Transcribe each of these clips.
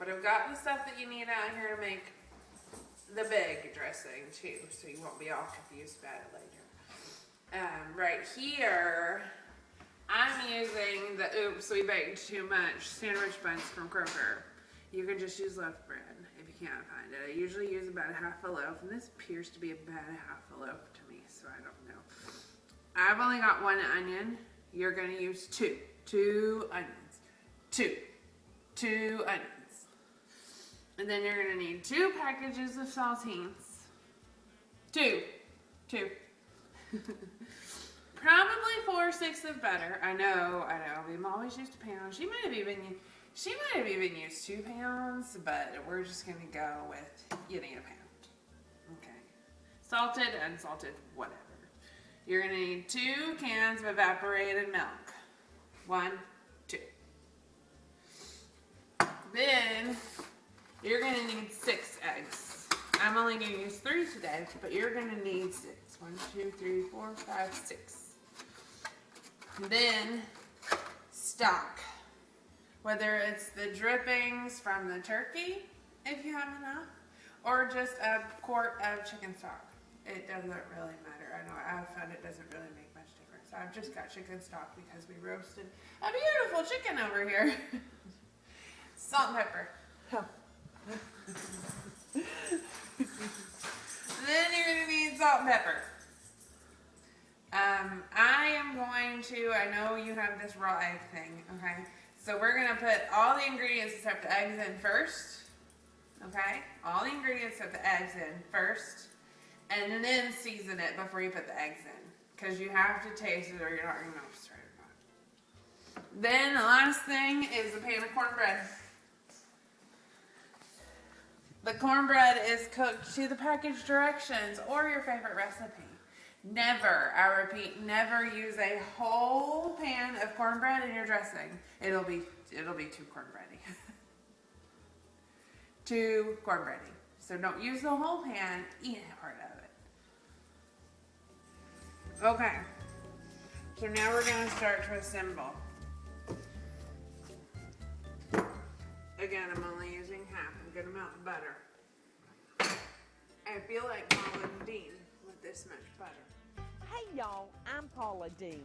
But I've got the stuff that you need out here to make the big dressing too, so you won't be all confused about it later. Right here, I'm using the Oops, We Baked Too Much sandwich buns from Kroger. You can just use loaf bread if you can't find it. I usually use about a half a loaf, and this appears to be about a half a loaf to me, so I don't know. I've only got 1 onion. You're going to use 2. 2 onions. 2 onions. And then you're going to need 2 packages of saltines. 2. Probably 4 sticks of butter. I know. We've always used a pound. She might have even used 2 pounds, but we're just going to go with you need a pound. Okay. Salted, unsalted, whatever. You're going to need 2 cans of evaporated milk. 1, 2. Then you're going to need 6 eggs. I'm only going to use 3 today, but you're going to need 6. 1, 2, 3, 4, 5, 6. Then stock. Whether it's the drippings from the turkey, if you have enough, or just a quart of chicken stock. It doesn't really matter. I know I've found it doesn't really make much difference. I've just got chicken stock because we roasted a beautiful chicken over here. Salt and pepper. Oh. Then you're going to need salt and pepper. I know you have this raw egg thing, okay? So we're going to put all the ingredients except the eggs in first, okay? All the ingredients except the eggs in first, and then season it before you put the eggs in, because you have to taste it or you're not going to know if it's right or not. Then the last thing is a pan of cornbread. The cornbread is cooked to the package directions or your favorite recipe. Never, I repeat, never use a whole pan of cornbread in your dressing. It'll be too cornbready. Too cornbready. So don't use the whole pan, eat part of it. Okay. So now we're going to start to assemble. Again, I'm only using half. I'm going to melt the butter. I feel like Paula Dean with this much butter. Hey y'all, I'm Paula Dean.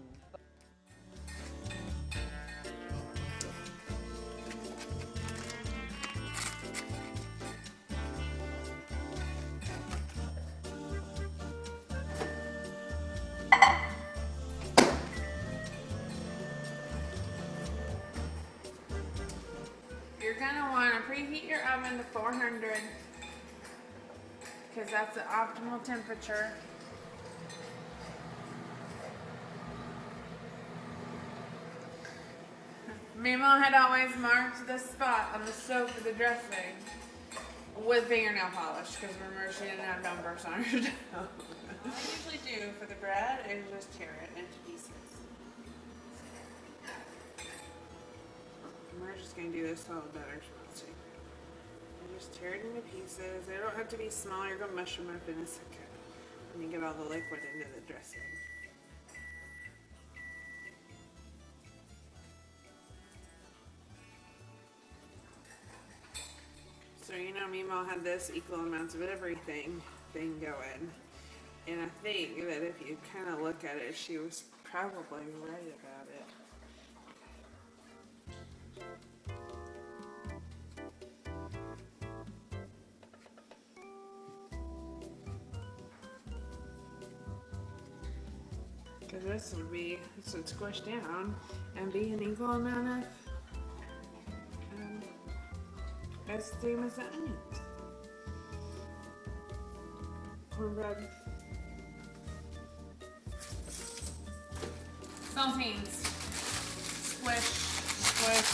You're going to want to preheat your oven to 400 because that's the optimal temperature. Mema had always marked this spot on the stove for the dressing with fingernail polish because remember she didn't have numbers on her stove. All I usually do for the bread is just tear it into pieces. And we're just going to do this so the butter's melting. And just tear it into pieces. They don't have to be small. You're going to mush them up in a second when you get all the liquid into the dressing. So you know Memo had this equal amounts of everything thing going. And I think that if you kind of look at it, she was probably right about it. Because this would squish down and be an equal amount of as same as the onions. Cornbread. Saltines. Squish, squish,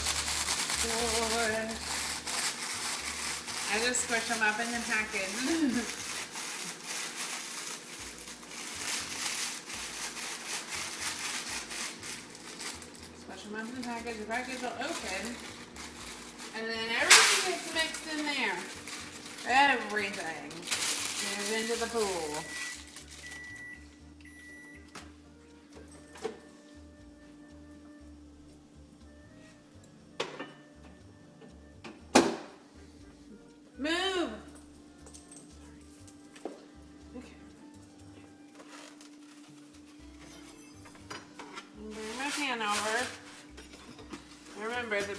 squish. I just squish them up in the package. Squish them up in the package. The package will open. And then everything gets mixed in there. Everything goes into the pool.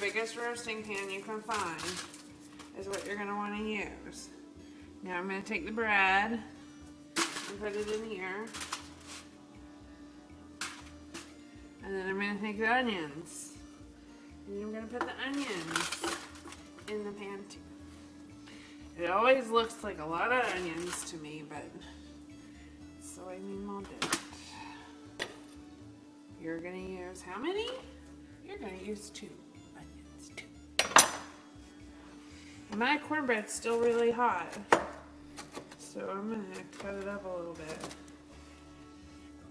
biggest roasting pan you can find is what you're going to want to use. Now I'm going to take the bread and put it in here. And then I'm going to take the onions. And I'm going to put the onions in the pan too. It always looks like a lot of onions to me, but so I mean we'll do it. You're going to use how many? You're going to use 2 onions, 2. And my cornbread's still really hot, so I'm going to cut it up a little bit.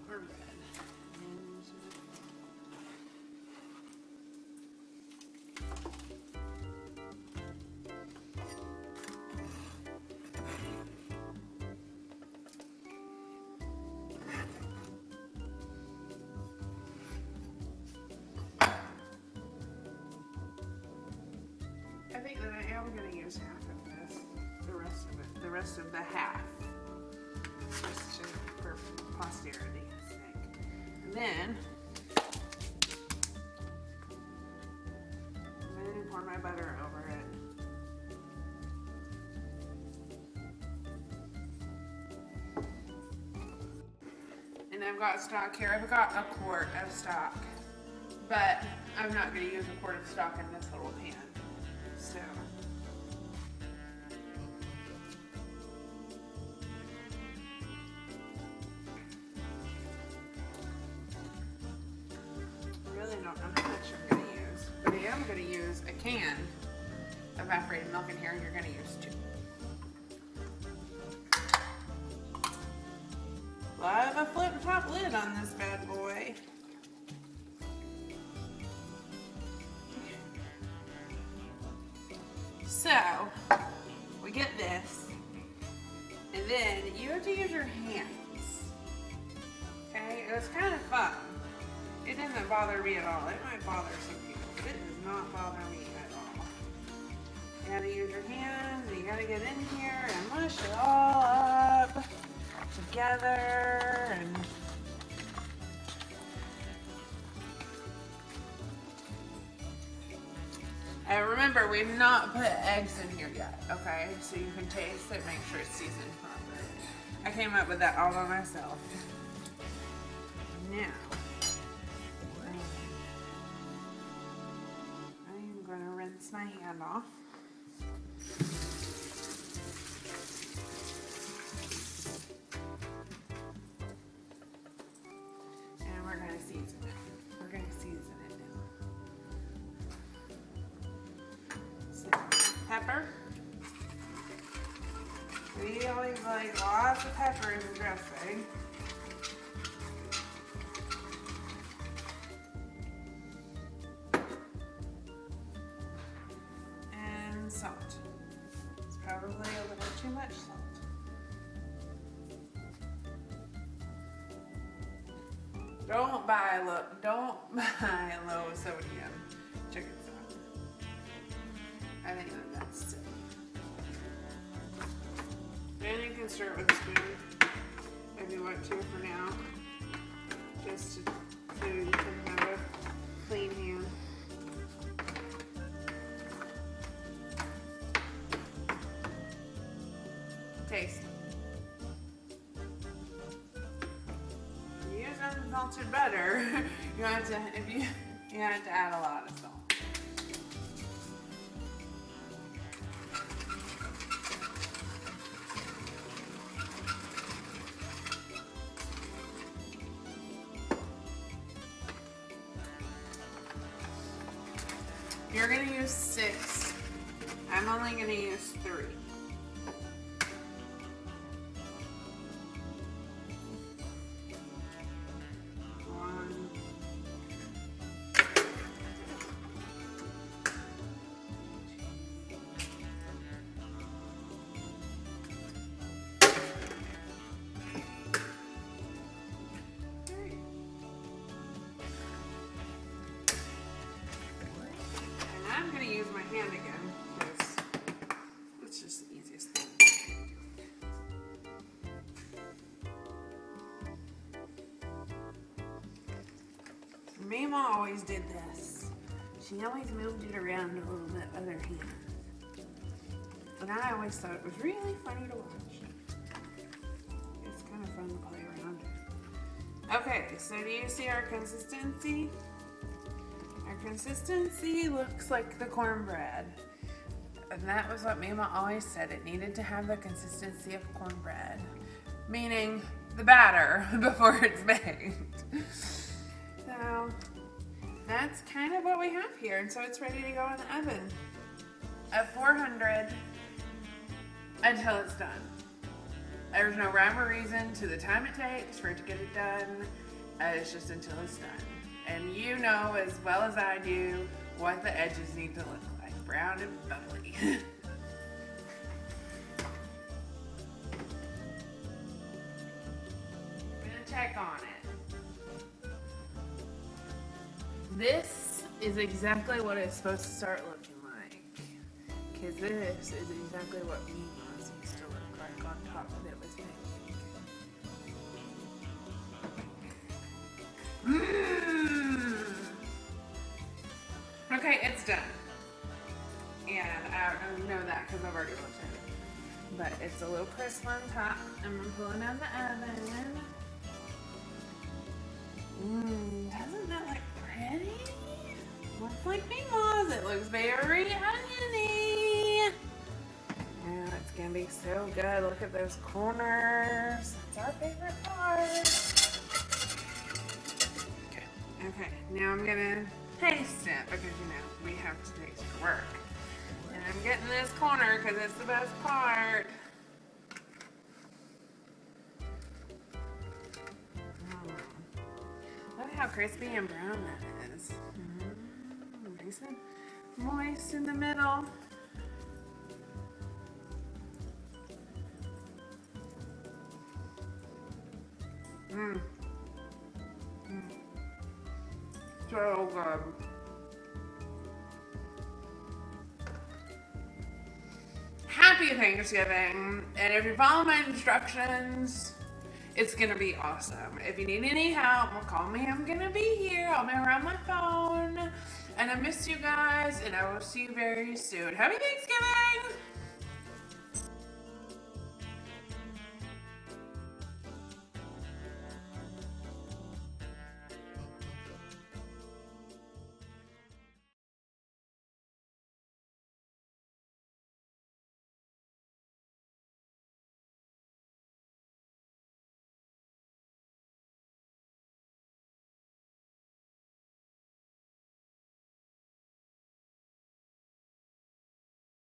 Cornbread. I think that I am going to use half of this, the rest of it, the rest of the half, just for posterity's sake. And then I'm going to pour my butter over it. And I've got stock here. I've got a quart of stock, but I'm not going to use a quart of stock in this little pan. So I really don't know how much I'm going to use, but I am going to use a can of evaporated milk in here, and you're going to use 2. Well, I have a flip top lid on this bad boy. So, we get this, and then you have to use your hands, okay? It was kind of fun. It didn't bother me at all. It might bother some people, but it does not bother me at all. You gotta use your hands, and you gotta get in here and mush it all up together, and and remember, we've not put eggs in here yet, okay? So you can taste it, make sure it's seasoned properly. I came up with that all by myself. Now, I'm going to rinse my hand off. And we're going to season it. We're going to season it now. Pepper. We always like lots of pepper in the dressing. And salt. It's probably a little too much salt. Don't buy low sodium chicken stock. I think that's silly. And you can stir it with a spoon if you want to for now, just so you can have a clean hand. Taste. If you use unsalted butter, you have to add a lot of salt. You're going to use 6. I'm only going to use 3. I'm going to use my hand again because it's just the easiest thing. Mema always did this. She always moved it around a little bit with her hands. And I always thought it was really funny to watch. It's kind of fun to play around. Okay, so do you see our consistency? Our consistency looks like the cornbread. And that was what Mema always said. It needed to have the consistency of cornbread. Meaning the batter before it's baked. So that's kind of what we have here. And so it's ready to go in the oven at 400 until it's done. There's no rhyme or reason to the time it takes for it to get it done. It's just until it's done. And you know as well as I do what the edges need to look like. Brown and bubbly. I'm gonna check on it. This is exactly what it's supposed to start looking like. Because this is exactly what Mema's used to look like on top of it with me. Okay, it's done. And I don't know that because I've already looked at it. But it's a little crisp on top. I'm gonna pull it out of the oven. Doesn't that look pretty? Looks like Mema's. It looks very oniony. Yeah, it's gonna be so good. Look at those corners. It's our favorite part. Okay, now I'm gonna taste it because you know we have to taste for work. And I'm getting this corner because it's the best part. Look how crispy and brown that is. Nice and moist in the middle. So good. Happy Thanksgiving. And if you follow my instructions, it's gonna be awesome. If you need any help, call me. I'm gonna be here. I'll be around my phone. And I miss you guys, and I will see you very soon. Happy Thanksgiving!